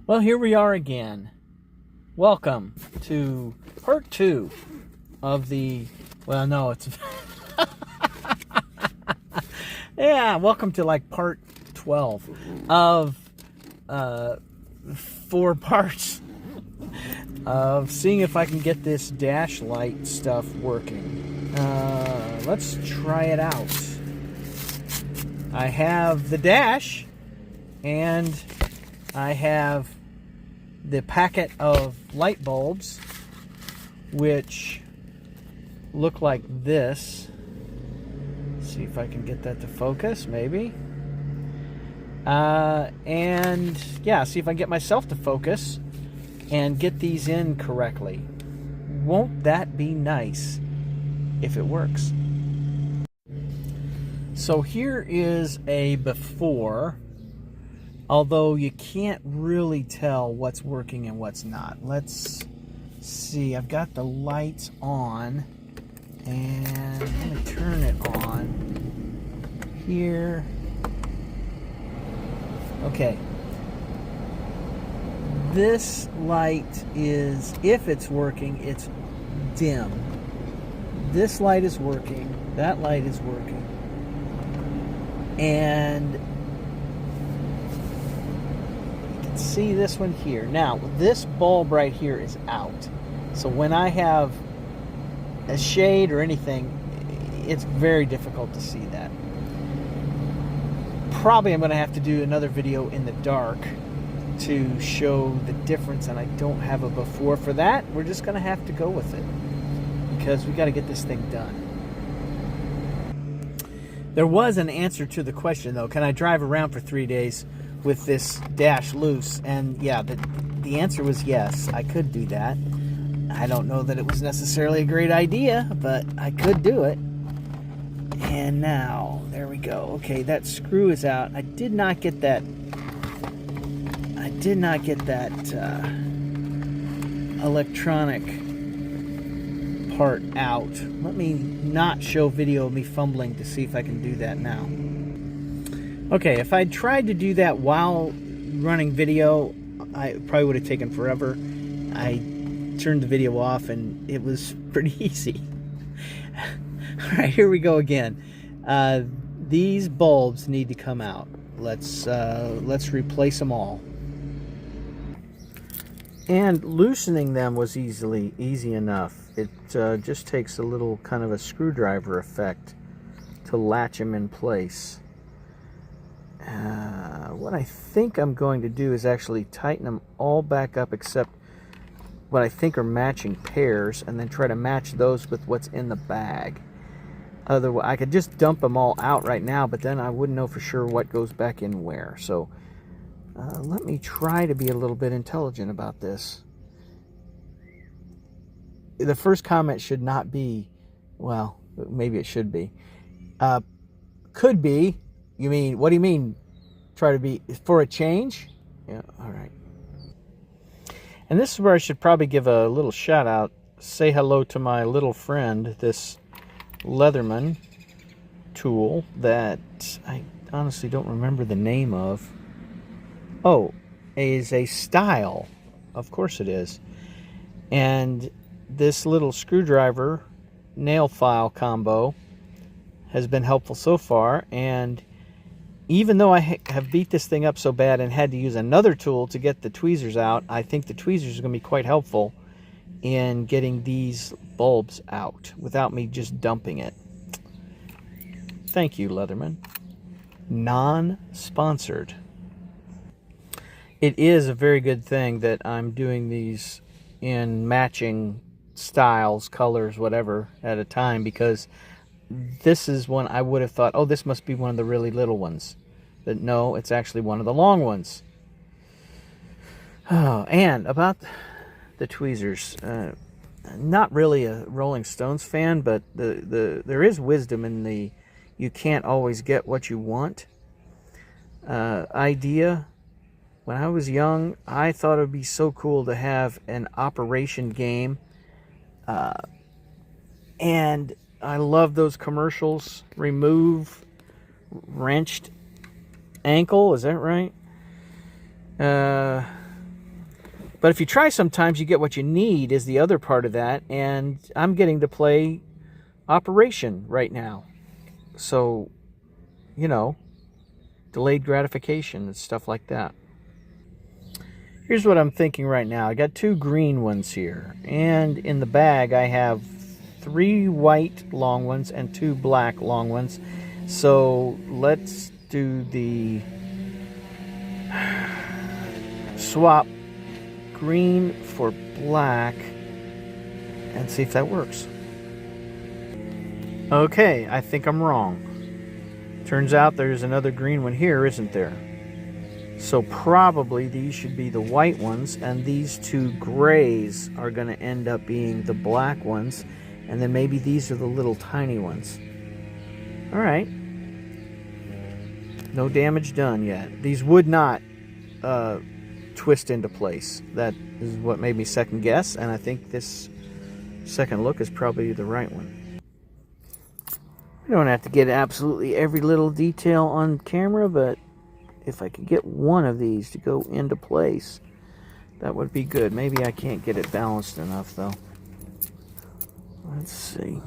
Well, here we are again. Welcome to part 2 of the, well, no, it's, yeah, welcome to like part 12 of 4 parts of seeing if I can get this dash light stuff working. Let's try it out. I have the dash, and I have the packet of light bulbs, which look like this. Let's see if I can get that to focus, maybe. And yeah, see if I can get myself to focus and get these in correctly. Won't that be nice if it works? So here is a before, although you can't really tell what's working and what's not. Let's see, I've got the lights on, and I'm going to turn it on here. Okay. This light is, if it's working, it's dim. This light is working, that light is working. And see this one here. Now, this bulb right here is out. So when I have a shade or anything, it's very difficult to see that. Probably I'm going to have to do another video in the dark to show the difference, and I don't have a before for that. We're just going to have to go with it because we got to get this thing done. There was an answer to the question, though. Can I drive around for 3 days with this dash loose? And yeah, the answer was yes, I could do that. I don't know that it was necessarily a great idea, but I could do it. And now, there we go. Okay, that screw is out. I did not get that electronic part out. Let me not show video of me fumbling to see if I can do that now. Okay, if I tried to do that while running video, I probably would have taken forever. I turned the video off and it was pretty easy. Alright, here we go again. These bulbs need to come out. Let's replace them all. And loosening them was easy enough. It just takes a little kind of a screwdriver effect to latch them in place. What I think I'm going to do is actually tighten them all back up except what I think are matching pairs, and then try to match those with what's in the bag. Otherwise, I could just dump them all out right now, but then I wouldn't know for sure what goes back in where. So let me try to be a little bit intelligent about this. The first comment should not be, well, maybe it should be. Could be. You mean, what do you mean, try to be, for a change? Yeah, all right. And this is where I should probably give a little shout out, say hello to my little friend, this Leatherman tool that I honestly don't remember the name of. Oh, is a Style. Of course it is. And this little screwdriver nail file combo has been helpful so far, and even though I have beat this thing up so bad and had to use another tool to get the tweezers out, I think the tweezers are going to be quite helpful in getting these bulbs out without me just dumping it. Thank you, Leatherman. Non-sponsored. It is a very good thing that I'm doing these in matching styles, colors, whatever, at a time, because this is one I would have thought, oh, this must be one of the really little ones. But no, it's actually one of the long ones. Oh, and about the tweezers, not really a Rolling Stones fan, but there is wisdom in the you can't always get what you want idea. When I was young, I thought it would be so cool to have an operation game, and I love those commercials. Remove wrenched ankle, is that right? But if you try sometimes, you get what you need is the other part of that. And I'm getting to play Operation right now. So, you know, delayed gratification and stuff like that. Here's what I'm thinking right now. I got 2 green ones here. And in the bag, I have 3 white long ones and 2 black long ones. So let's do the swap green for black and see if that works. Okay, I think I'm wrong. Turns out there's another green one here, isn't there? So probably these should be the white ones, and these 2 grays are going to end up being the black ones, and then maybe these are the little tiny ones. All right. No damage done yet. These would not twist into place. That is what made me second guess, and I think this second look is probably the right one. We don't have to get absolutely every little detail on camera, but if I could get one of these to go into place, that would be good. Maybe I can't get it balanced enough, though. Let's see.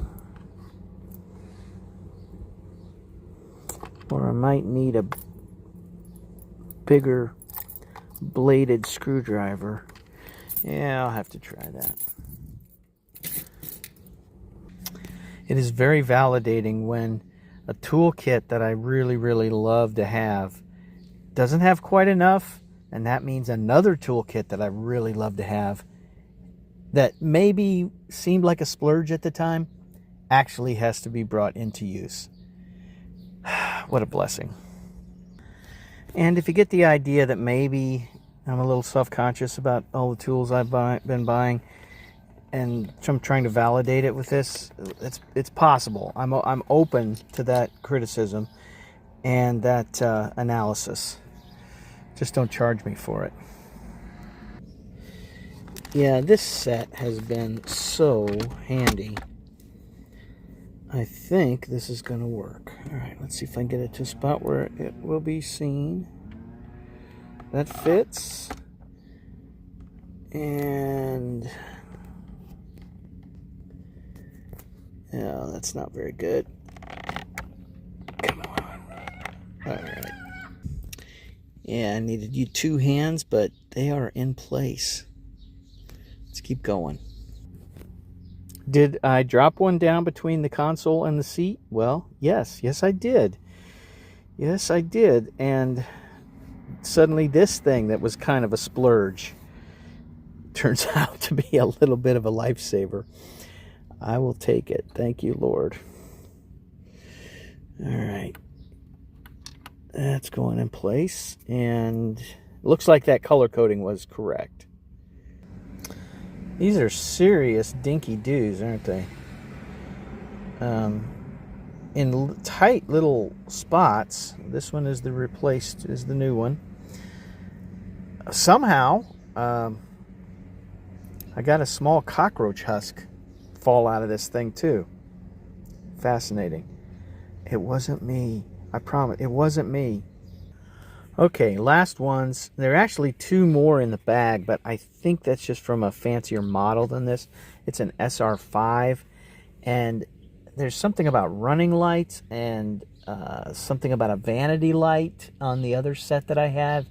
Or I might need a bigger bladed screwdriver. Yeah, I'll have to try that. It is very validating when a toolkit that I really, really love to have doesn't have quite enough, and that means another toolkit that I really love to have that maybe seemed like a splurge at the time actually has to be brought into use. What a blessing. And if you get the idea that maybe I'm a little self-conscious about all the tools I've been buying, and I'm trying to validate it with this, it's possible. I'm open to that criticism and that analysis. Just don't charge me for it. Yeah, this set has been so handy. I think this is going to work. All right, let's see if I can get it to a spot where it will be seen. That fits. And no, that's not very good. Come on. All right. Yeah, I needed you 2 hands, but they are in place. Let's keep going. Did I drop one down between the console and the seat? Well, yes I did. Yes, I did. And suddenly this thing that was kind of a splurge turns out to be a little bit of a lifesaver. I will take it. Thank you, Lord. All right. That's going in place. And it looks like that color coding was correct. These are serious dinky doos, aren't they? In tight little spots. This one is the new one. Somehow, I got a small cockroach husk fall out of this thing too. Fascinating. It wasn't me. I promise. It wasn't me. Okay, last ones. There are actually 2 more in the bag, but I think that's just from a fancier model than this. It's an SR5, and there's something about running lights and something about a vanity light on the other set that I have,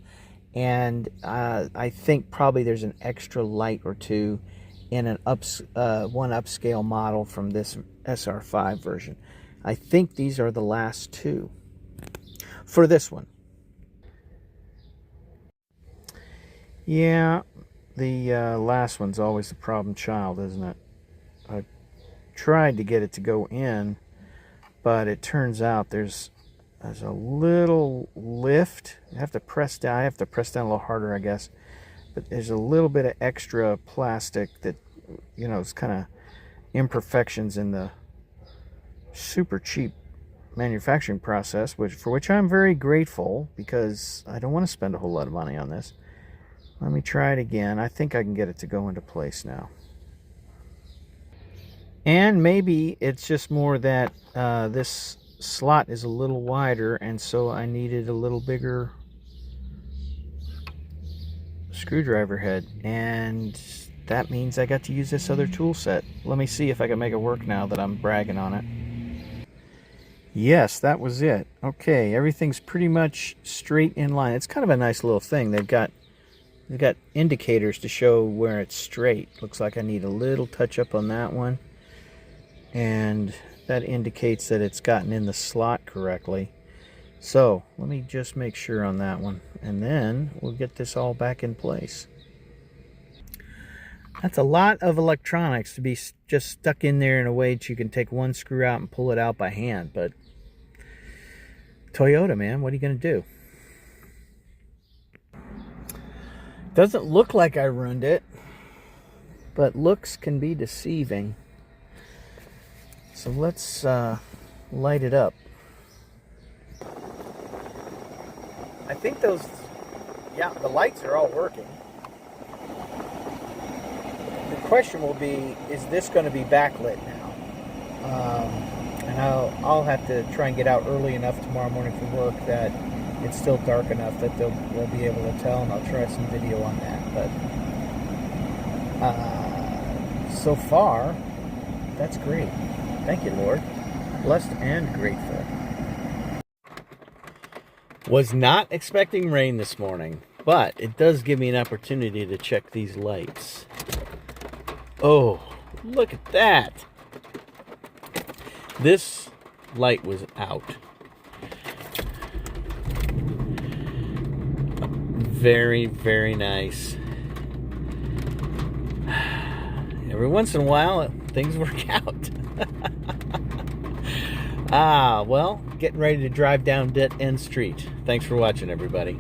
and I think probably there's an extra light or 2 in an one upscale model from this SR5 version. I think these are the last 2 for this one. Yeah, the last one's always the problem child, isn't it? I tried to get it to go in, but it turns out there's a little lift. I have to press down a little harder, I guess. But there's a little bit of extra plastic that, you know, it's kind of imperfections in the super cheap manufacturing process, for which I'm very grateful, because I don't want to spend a whole lot of money on this. Let me try it again. I think I can get it to go into place now. And maybe it's just more that this slot is a little wider, and so I needed a little bigger screwdriver head, and that means I got to use this other tool set. Let me see if I can make it work now that I'm bragging on it. Yes, that was it. Okay, everything's pretty much straight in line. It's kind of a nice little thing. They've got indicators to show where it's straight. Looks like I need a little touch up on that one, and that indicates that it's gotten in the slot correctly. So let me just make sure on that one, and then we'll get this all back in place. That's a lot of electronics to be just stuck in there in a way that you can take one screw out and pull it out by hand. But Toyota, man, what are you going to do? Doesn't look like I ruined it, but looks can be deceiving. So let's light it up. I think those, yeah, the lights are all working. The question will be, is this going to be backlit now? And I'll have to try and get out early enough tomorrow morning from work that it's still dark enough that they'll be able to tell, and I'll try some video on that. But so far, that's great. Thank you, Lord. Blessed and grateful. Was not expecting rain this morning, but it does give me an opportunity to check these lights. Oh, look at that. This light was out. Very, very nice. Every once in a while, things work out. Well, getting ready to drive down Dead End Street. Thanks for watching, everybody.